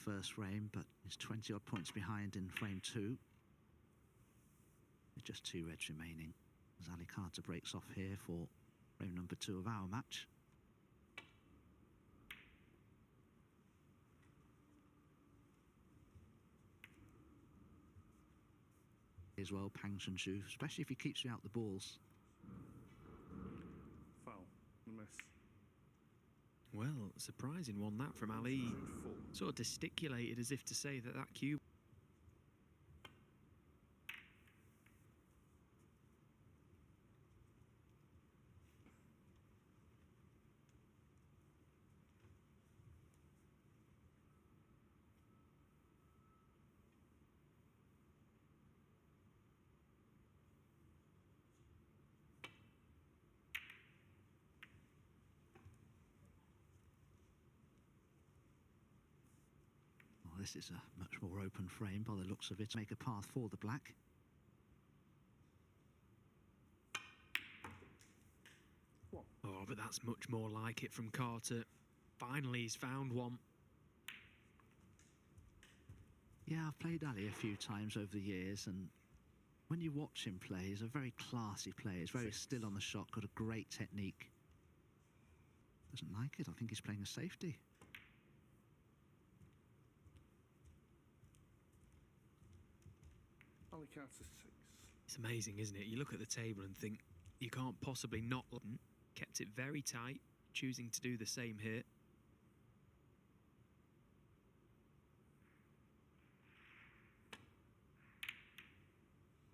first frame, but is 20-odd points behind in frame 2. With just 2 reds remaining, as Ali Carter breaks off here for frame number 2 of our match. As well, Junxu, especially if he keeps you out the balls. Foul, miss. Well, surprising one that from Ali. Sort of gesticulated as if to say that that cue. This is a much more open frame by the looks of it, to make a path for the black. Oh, but that's much more like it from Carter. Finally, he's found one. Yeah, I've played Ali a few times over the years, and when you watch him play, he's a very classy player. He's very still on the shot, got a great technique. Doesn't like it. I think he's playing a safety. Ali Carter 6. It's amazing, isn't it? You look at the table and think you can't possibly not. Kept it very tight, choosing to do the same here.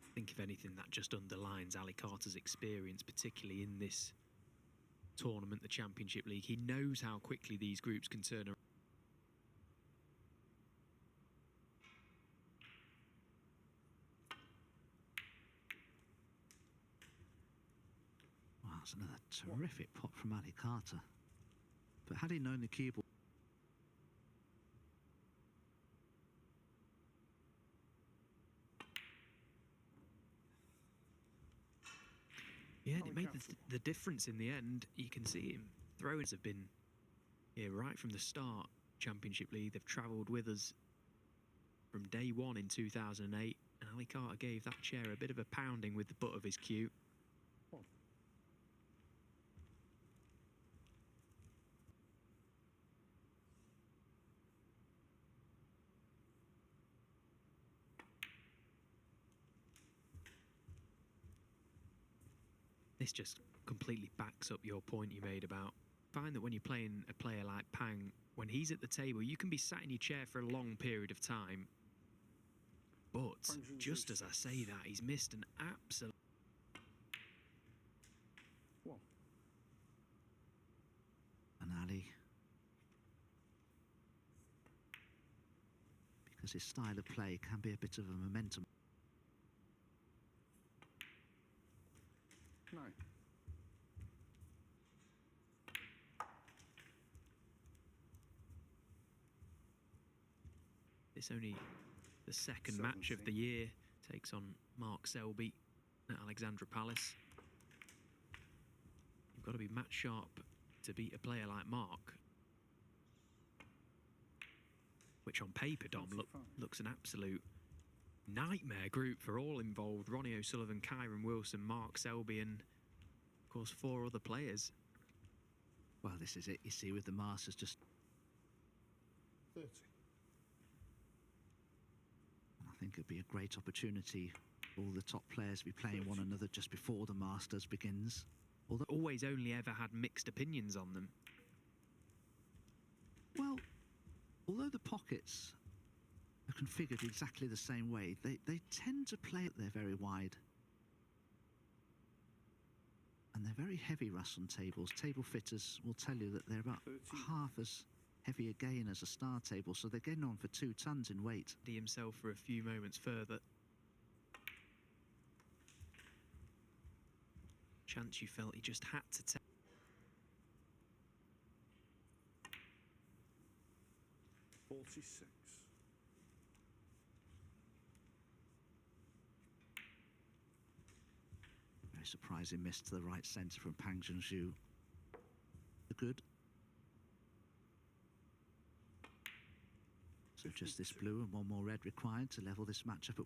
I think if anything, that just underlines Ali Carter's experience, particularly in this tournament, the Championship League. He knows how quickly these groups can turn around. Wow, that's another terrific pot from Ali Carter. But had he known the cue ball, yeah, and it made the difference in the end. You can see him. Throw-ins have been here right from the start. Championship League, they've travelled with us from day one in 2008, and Ali Carter gave that chair a bit of a pounding with the butt of his cue. This just completely backs up your point you made about, find that when you're playing a player like Pang, when he's at the table, you can be sat in your chair for a long period of time. But just as I say that, he's missed an absolute... and Ali, because his style of play can be a bit of a momentum. No. It's only the second match of the year. Takes on Mark Selby at Alexandra Palace. You've got to be match sharp to beat a player like Mark, which on paper, Dom, looks an absolute nightmare group for all involved. Ronnie O'Sullivan, Kyron Wilson, Mark Selby, and of course 4 other players. Well, this is it, you see, with the Masters, just 30. I think it'd be a great opportunity for all the top players to be playing one another just before the Masters begins. Although always only ever had mixed opinions on them. Well, although the pockets are configured exactly the same way, they tend to play it there very wide. And they're very heavy, Russ, on tables. Table fitters will tell you that they're about half as heavy again as a star table, so they're getting on for 2 tons in weight. Himself for a few moments further. Chance you felt he just had to take. $46. Very surprising miss to the right centre from Pang Junxu. Good. So just this blue and one more red required to level this matchup at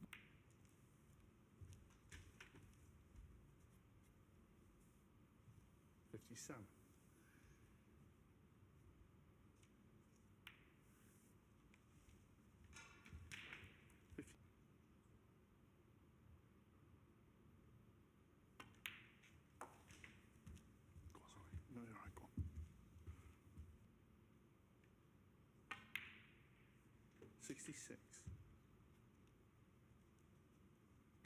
57. Go on, sorry. No, you're right, go on. 66.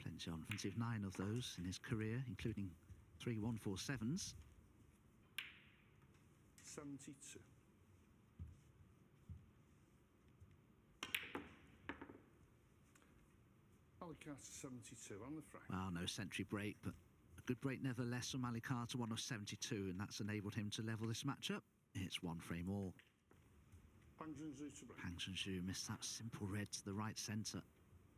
plenty on. 9 of those in his career, including 3 147s. 72. Alicante 72 on the frame. Well, no century break, but a good break nevertheless from Alicante, one of 72, and that's enabled him to level this matchup. It's 1 frame all. Junxu to break. Junxu missed that simple red to the right centre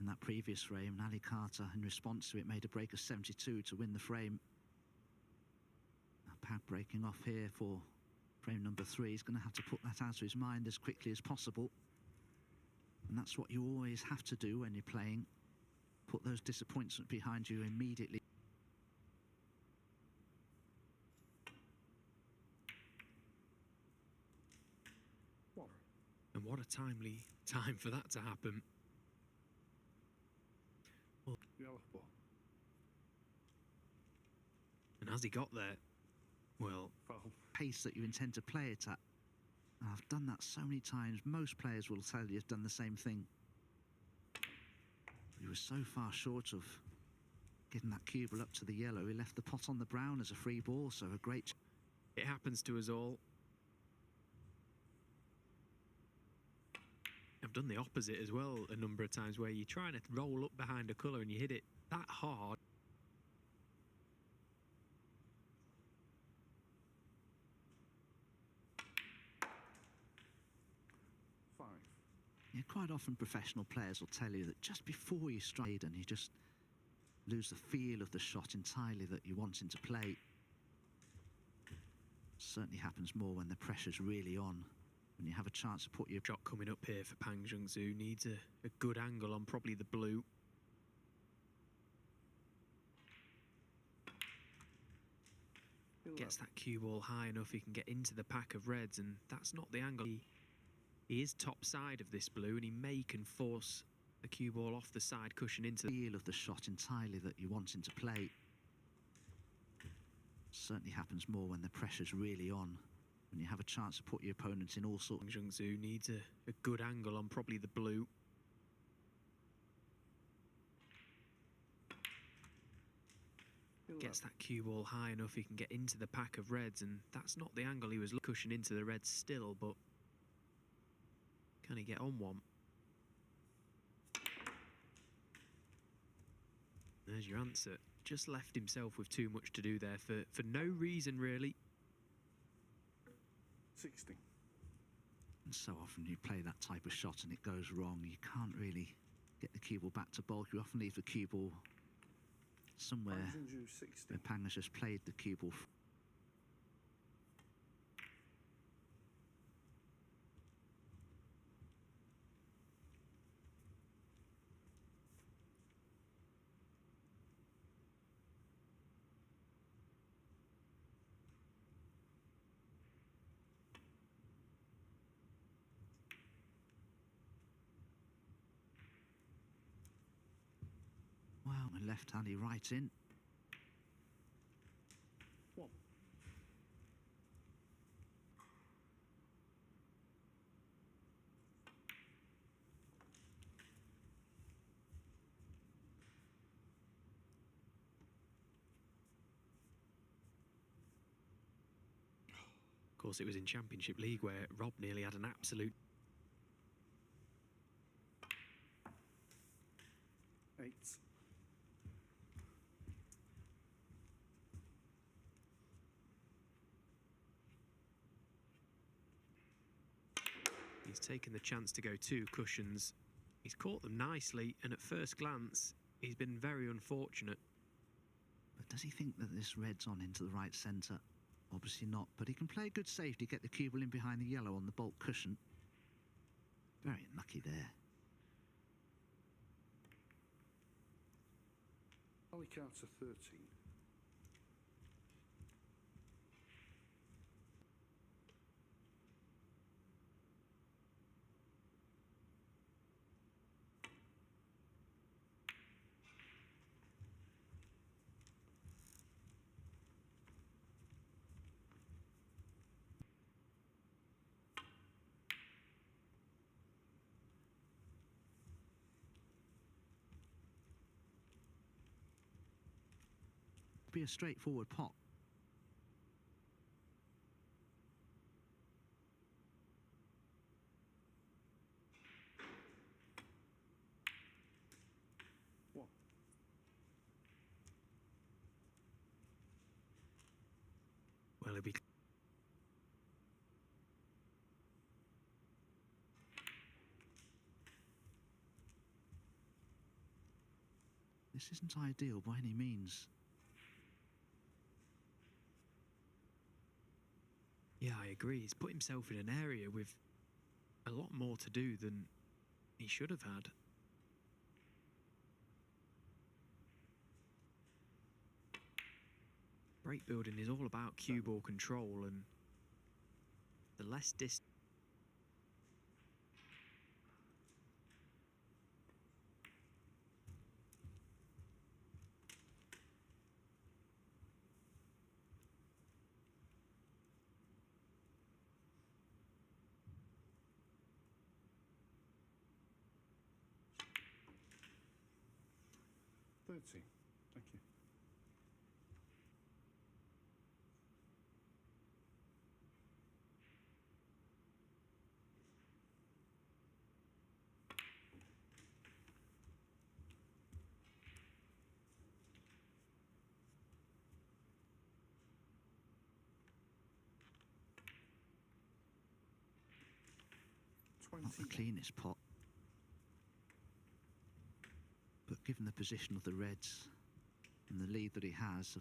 in that previous frame, and Alicante, in response to it, made a break of 72 to win the frame. Pad breaking off here for frame number 3. He's going to have to put that out of his mind as quickly as possible. And that's what you always have to do when you're playing. Put those disappointments behind you immediately. Water. And what a timely time for that to happen. Well, Yellow ball. and as he got there, well, Foul. Pace that you intend to play it at. And I've done that so many times. Most players will tell you you've done the same thing. He was so far short of getting that cue ball up to the yellow. He left the pot on the brown as a free ball, so a great... it happens to us all. I've done the opposite as well a number of times, where you're trying to roll up behind a colour and you hit it that hard. Yeah, quite often professional players will tell you that just before you strike and you just lose the feel of the shot entirely that you're wanting to play. Certainly happens more when the pressure's really on, when you have a chance to put your... Shot coming up here for Pang Junxu. Needs a good angle on probably the blue. Gets that cue ball high enough he can get into the pack of reds, and that's not the angle. He is top side of this blue, and he can force the cue ball off the side cushion into the feel of the shot entirely that you're wanting to play. Certainly happens more when the pressure's really on, when you have a chance to put your opponent in all sorts. Junxu needs a good angle on probably the blue. Gets that cue ball high enough he can get into the pack of reds, and that's not the angle he was cushion into the reds still, but can he get on one? There's your answer. Just left himself with too much to do there for no reason, really. 60. And so often you play that type of shot and it goes wrong. You can't really get the cue ball back to bulk. You often leave the cue ball somewhere where Pang has just played the cue ball. Wow, and left handy right in. One. Of course, it was in Championship League where Rob nearly had an absolute... 8. He's taken the chance to go 2 cushions. He's caught them nicely, and at first glance, he's been very unfortunate. But does he think that this red's on into the right centre? Obviously not, but he can play good safety, get the cue ball in behind the yellow on the bulk cushion. Very unlucky there. Ali Carter 13. Be a straightforward pot. One. Well, it'll be... This isn't ideal by any means. Yeah, I agree. He's put himself in an area with a lot more to do than he should have had. Break building is all about cue ball control, and the less distance. Thank you. Not the cleanest pot. But given the position of the Reds and the lead that he has,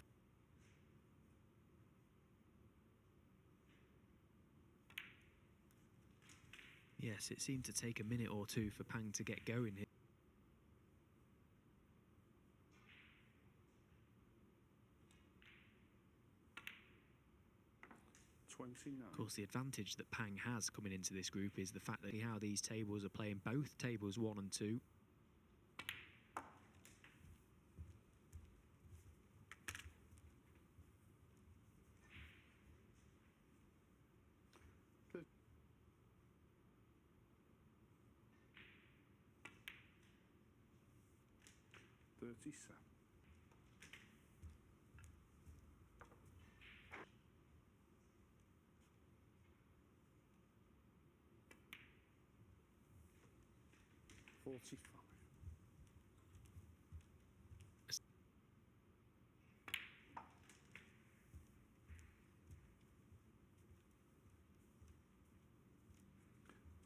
Yes, it seemed to take a minute or two for Pang to get going here. 29. Of course, the advantage that Pang has coming into this group is the fact that how these tables are playing both tables 1 and 2. $37. $45.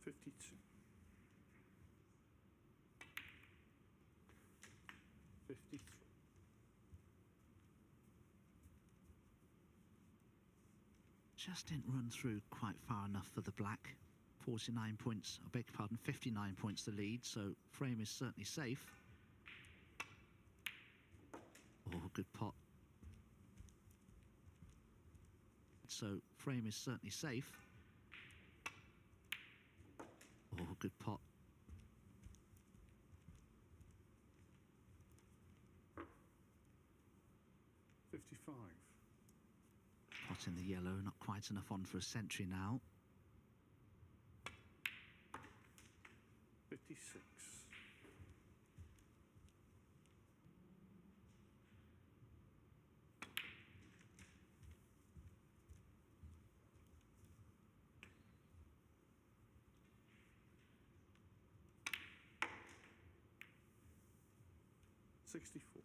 $52. $53. just didn't run through quite far enough for the black. 49 points, I beg your pardon, 59 points the lead, so frame is certainly safe. Oh, good pot. So frame is certainly safe. Oh, good pot. $55. Pot in the yellow, not quite enough on for a century now. 56. $64.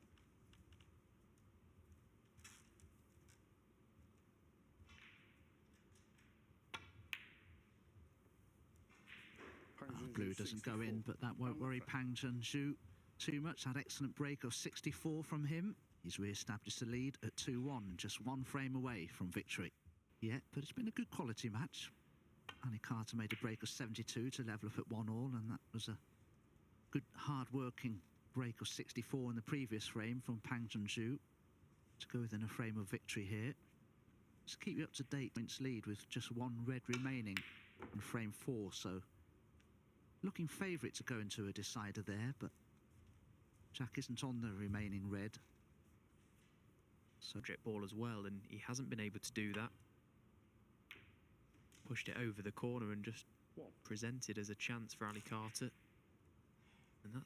Blue doesn't go in, but that won't worry Pang Junxu too much. That excellent break of 64 from him. He's re-established the lead at 2-1, just one frame away from victory. Yeah, but it's been a good quality match. Ali Carter made a break of 72 to level up at 1-all, and that was a good, hard-working break of 64 in the previous frame from Pang Junxu to go within a frame of victory here. Just keep you up to date, points lead with just one red remaining in frame 4, so looking favourite to go into a decider there, but Jack isn't on the remaining red. Subject ball as well, and he hasn't been able to do that. Pushed it over the corner and just presented as a chance for Ali Carter. And that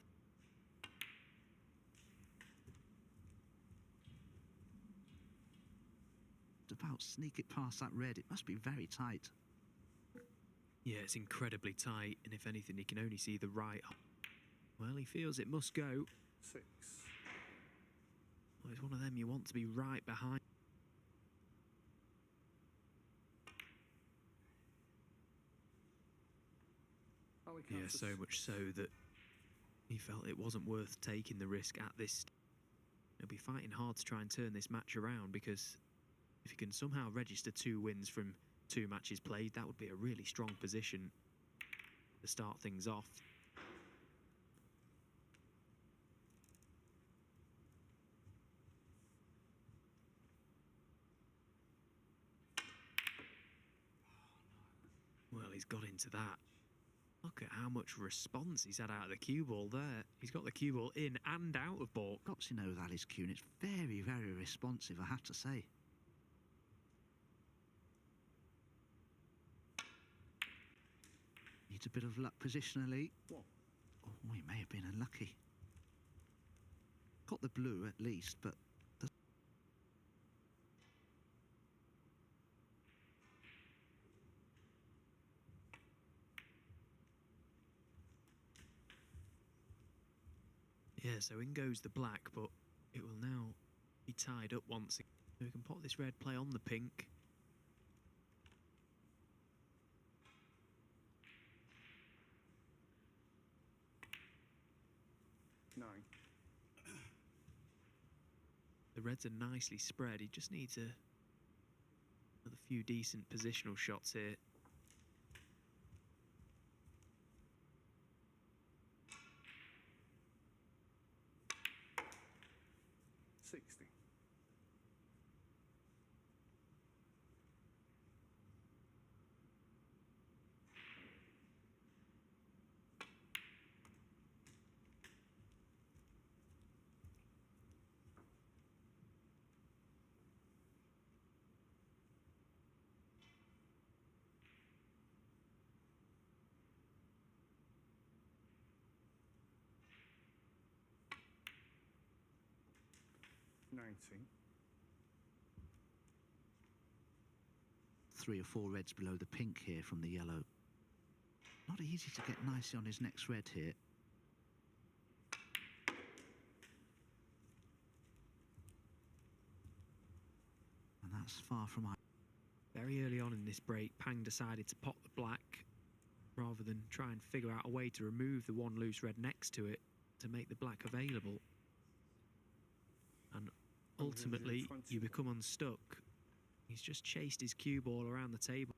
about sneak it past that red. It must be very tight. Yeah, it's incredibly tight, and if anything, he can only see the right. Well, he feels it must go. 6. Well, it's one of them you want to be right behind. Yeah, so much so that he felt it wasn't worth taking the risk at this. He'll be fighting hard to try and turn this match around, because if he can somehow register 2 wins from 2 matches played, that would be a really strong position to start things off. Well, he's got into that. Look at how much response he's had out of the cue ball there. He's got the cue ball in and out of ball. Got to know with Ali's cue, and it's very, very responsive, I have to say. Needs a bit of luck positionally. What? Oh, he may have been unlucky. Got the blue at least, but yeah, so in goes the black, but it will now be tied up once again. So we can pop this red play on the pink. The reds are nicely spread. He just needs another few decent positional shots here. Three or four reds below the pink here from the yellow. Not easy to get nicely on his next red here. And that's far from... Very early on in this break, Pang decided to pop the black rather than try and figure out a way to remove the one loose red next to it to make the black available. And ultimately, you become unstuck. He's just chased his cue ball around the table.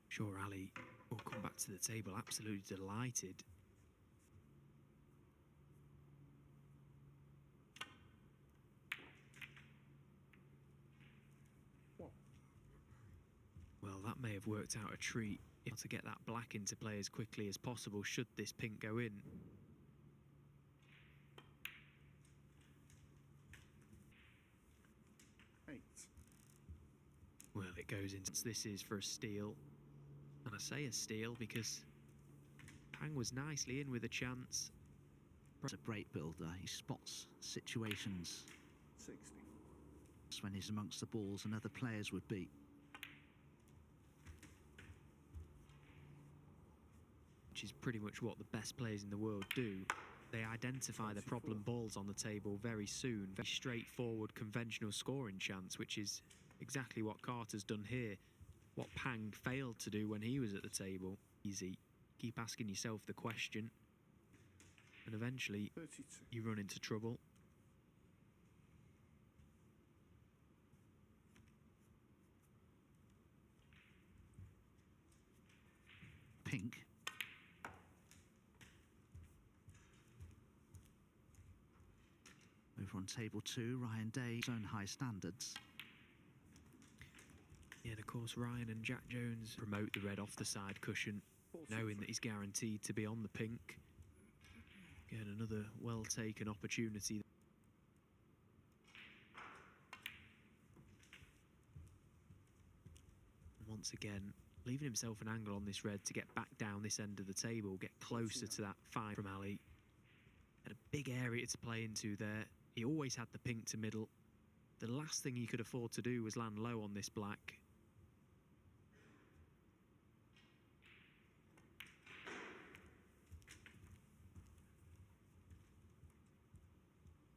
Sure, Ali will come back to the table absolutely delighted. Well, that may have worked out a treat to get that black into play as quickly as possible should this pink go in. Well, it goes into... This is for a steal. And I say a steal because Pang was nicely in with a chance. He's a break builder. He spots situations 60. when he's amongst the balls and other players would be. Which is pretty much what the best players in the world do. They identify the problem balls on the table very soon. Very straightforward, conventional scoring chance, which is exactly what Carter's done here. What Pang failed to do when he was at the table. Easy. Keep asking yourself the question. And eventually, 32. you run into trouble. pink. Over on table 2, Ryan Day, his own high standards. Yeah, and of course Ryan and Jack Jones promote the red off the side cushion, knowing that he's guaranteed to be on the pink. Again, another well-taken opportunity. Once again, leaving himself an angle on this red to get back down this end of the table, get closer to that 5 from Ali. Had a big area to play into there. He always had the pink to middle. The last thing he could afford to do was land low on this black.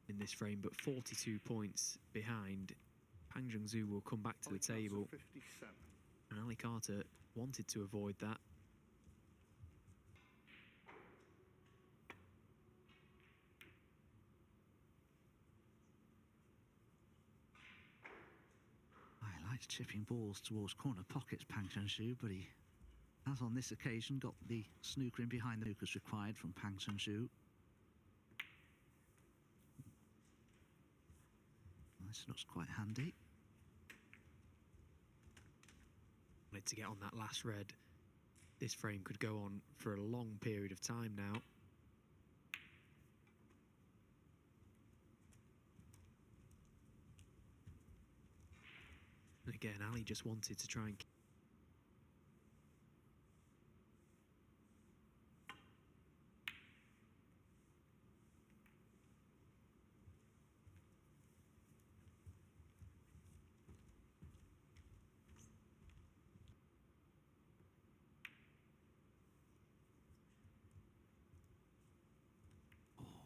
In this frame, but 42 points behind. Pang Junxu will come back to the table. 57. And Ali Carter wanted to avoid that. He likes chipping balls towards corner pockets, Pang Junxu, but he has on this occasion got the snooker in behind the snookers required from Pang Junxu. This looks quite handy. Wanted to get on that last red. This frame could go on for a long period of time now. And again, Ali just wanted to try and...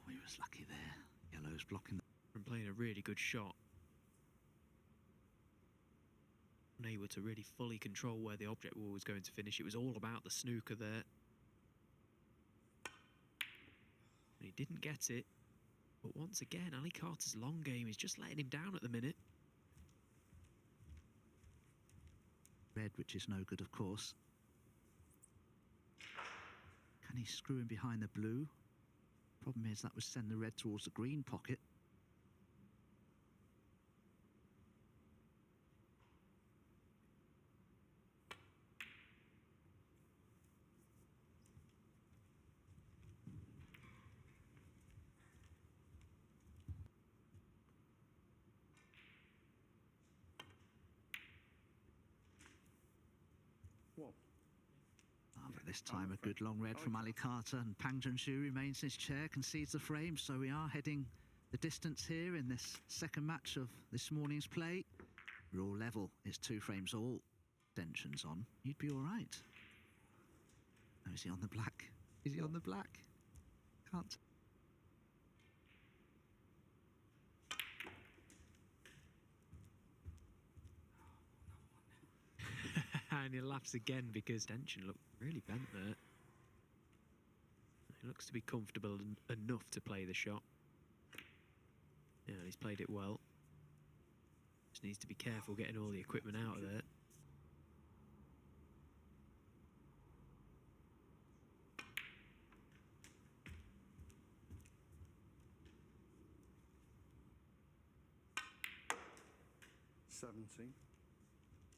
He was lucky there. Yellow's blocking. From playing a really good shot. Unable to really fully control where the object ball was going to finish. It was all about the snooker there. And he didn't get it. But once again, Ali Carter's long game is just letting him down at the minute. Red, which is no good, of course. Can he screw in behind the blue? Problem is that would send the red towards the green pocket. But this time a good long red from Ali Carter, and Pang Junxu remains in his chair, concedes the frame, so we are heading the distance here in this second match of this morning's play. We're all level. It's 2 frames all. Tensions on. You'd be all right. Oh, is he on the black? Is he on the black? Can't. And he laughs again because tension looked really bent there. He looks to be comfortable enough to play the shot. Yeah, he's played it well. Just needs to be careful getting all the equipment out of there.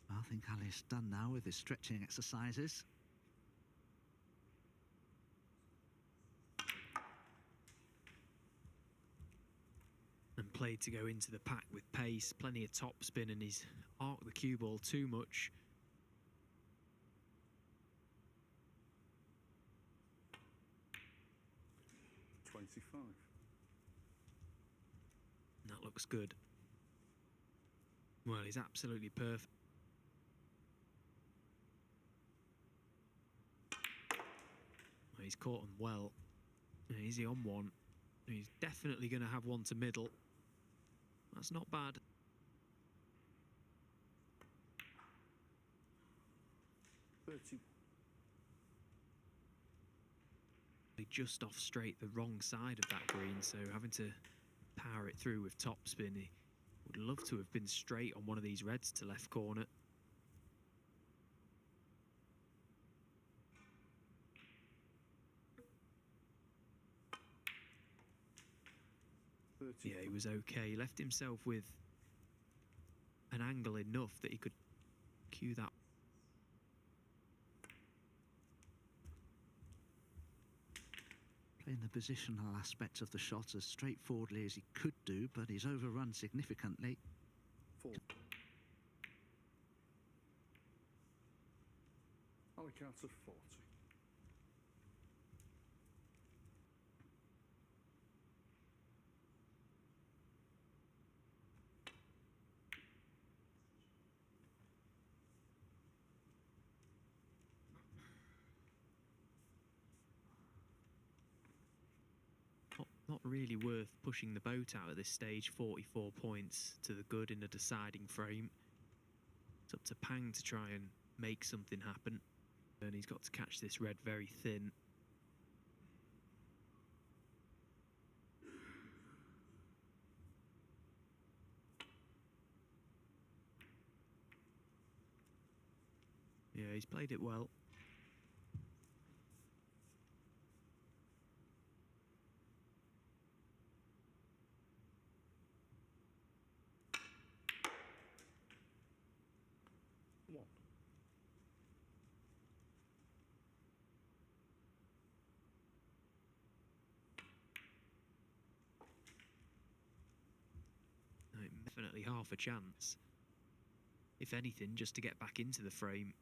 I think Ali's done now with his stretching exercises. And played to go into the pack with pace, plenty of top spin, and he's arced the cue ball too much. And that looks good. Well, he's absolutely perfect. Well, he's caught him well. Is he on one? He's definitely going to have one to middle. That's not bad. Just off straight the wrong side of that green, so having to power it through with top spin. He would love to have been straight on one of these reds to left corner. 30. Yeah, he was okay. He left himself with an angle enough that he could cue that. Playing the positional aspect of the shot as straightforwardly as he could do, but he's overrun significantly. 4. I'll count to 40. Not really worth pushing the boat out at this stage. 44 points to the good in a deciding frame. It's up to Pang to try and make something happen. And he's got to catch this red very thin. Yeah, he's played it well. Definitely half a chance. If anything, just to get back into the frame.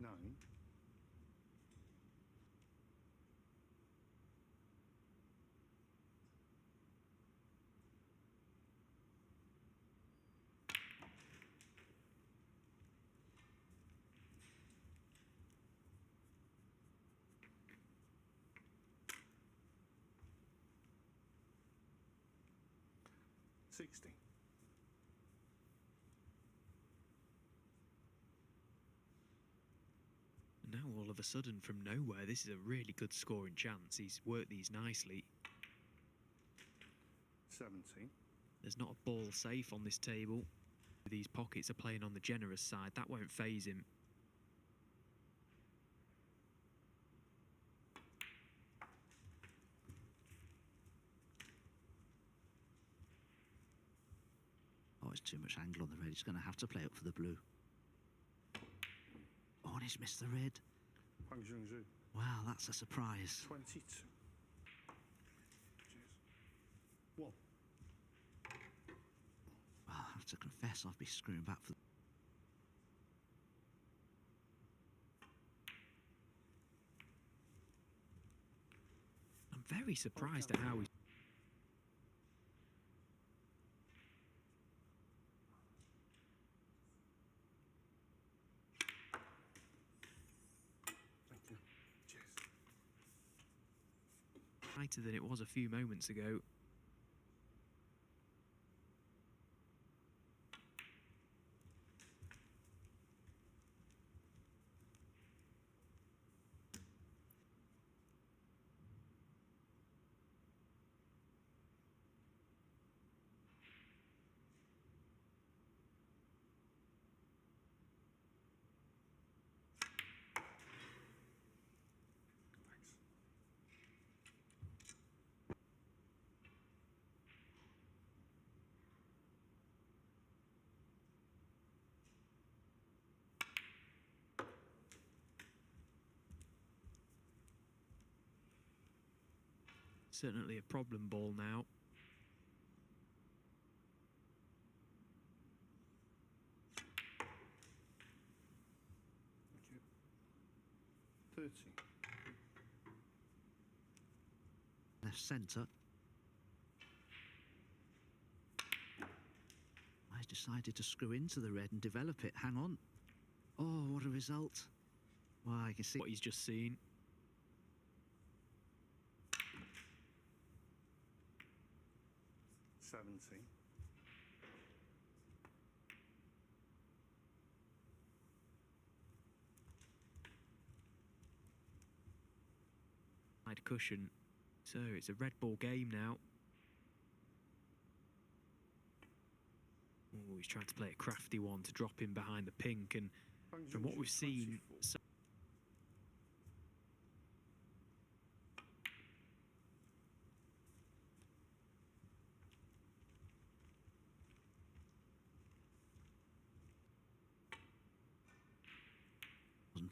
Nine. $60. Now all of a sudden, from nowhere, this is a really good scoring chance. He's worked these nicely. 70. There's not a ball safe on this table. These pockets are playing on the generous side. That won't faze him. Oh, it's too much angle on the red. He's going to have to play up for the blue. Oh, and he's missed the red. Junxu. Wow, that's a surprise. 22. Cheers. 1. Well, I have to confess, I'll be screwing back for... I'm very surprised at how he... Thank you. Cheers. Tighter than it was a few moments ago. Thanks. Certainly a problem ball now. Thank you. 30. Left centre. I decided to screw into the red and develop it. Hang on. Oh, what a result. Well, I can see... What he's just seen. $70. Side cushion. So it's a red ball game now. Oh, he's trying to play a crafty one to drop him behind the pink, and from what we've seen,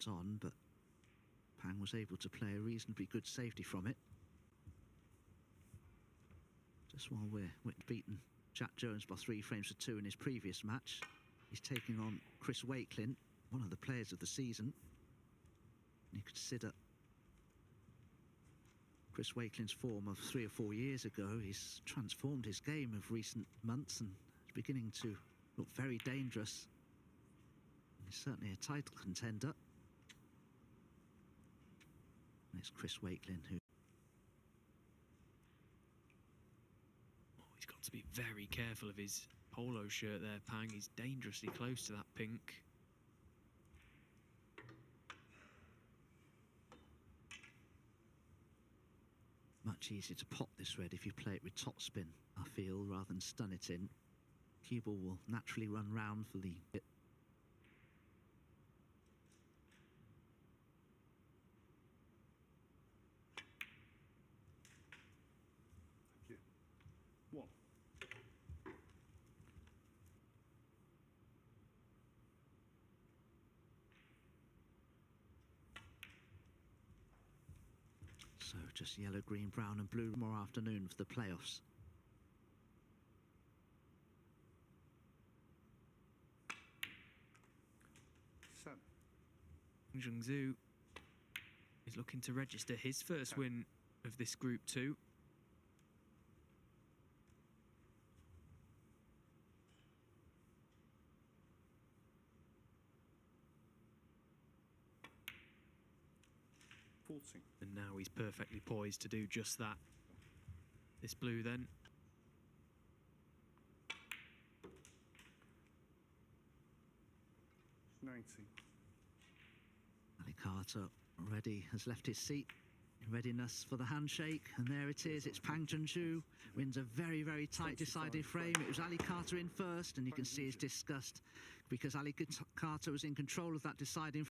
went on, but Pang was able to play a reasonably good safety from it. Just while we're beaten Jack Jones by 3 frames to 2 in his previous match, he's taking on Chris Wakelin, one of the players of the season. And you consider Chris Wakelin's form of 3 or 4 years ago, he's transformed his game of recent months and is beginning to look very dangerous. He's certainly a title contender. And it's Chris Wakelin who... He's got to be very careful of his polo shirt there, Pang. He's dangerously close to that pink. Much easier to pop this red if you play it with topspin, I feel, rather than stun it in. Cue ball will naturally run round for the... Thank you. 1. So just yellow, green, brown and blue more afternoon for the playoffs. Junxu is looking to register his first win of this Group 2. And now he's perfectly poised to do just that. This blue then. It's 90. Ali Carter already has left his seat in readiness for the handshake, and there it is. It's Pang Junxu, wins a very, very tight decided frame. It was Ali Carter in first, and you can see his disgust because Ali Carter was in control of that deciding